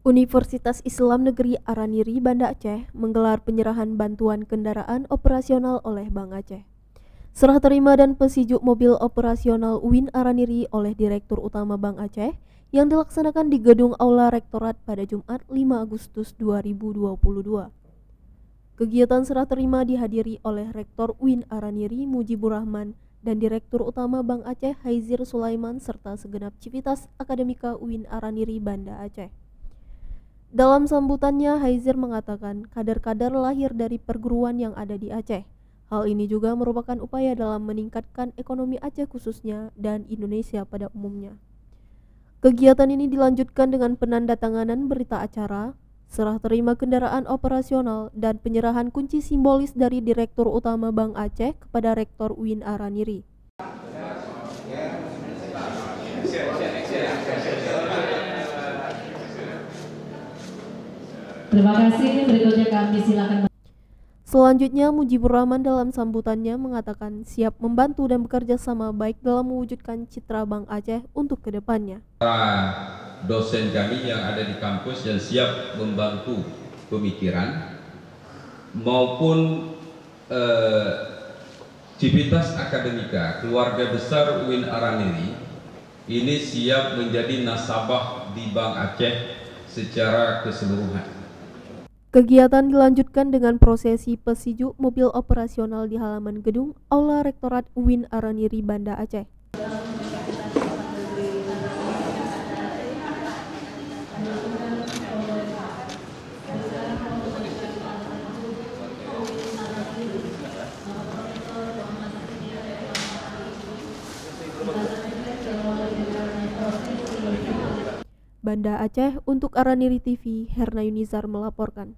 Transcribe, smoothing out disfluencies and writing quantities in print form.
Universitas Islam Negeri Araniri, Banda Aceh menggelar penyerahan bantuan kendaraan operasional oleh Bank Aceh. Serah terima dan pesijuk mobil operasional UIN Araniri oleh Direktur Utama Bank Aceh yang dilaksanakan di Gedung Aula Rektorat pada Jumat 5 Agustus 2022. Kegiatan serah terima dihadiri oleh Rektor UIN Araniri Mujibur Rahman dan Direktur Utama Bank Aceh Haizir Sulaiman serta segenap civitas akademika UIN Araniri, Banda Aceh. Dalam sambutannya, Haizir mengatakan kader-kader lahir dari perguruan yang ada di Aceh. Hal ini juga merupakan upaya dalam meningkatkan ekonomi Aceh khususnya dan Indonesia pada umumnya. Kegiatan ini dilanjutkan dengan penandatanganan berita acara, serah terima kendaraan operasional, dan penyerahan kunci simbolis dari Direktur Utama Bank Aceh kepada Rektor UIN Araniri. Terima kasih. Berikutnya kami silakan. Selanjutnya, Mujibur Rahman dalam sambutannya mengatakan siap membantu dan bekerja sama baik dalam mewujudkan citra Bank Aceh untuk kedepannya. Para dosen kami yang ada di kampus yang siap membantu pemikiran maupun civitas akademika keluarga besar UIN Araniri ini siap menjadi nasabah di Bank Aceh secara keseluruhan. Kegiatan dilanjutkan dengan prosesi pesijuk mobil operasional di halaman gedung Aula Rektorat UIN Araniri, Banda Aceh. Banda Aceh untuk Araniri TV, Herna Yunizar melaporkan.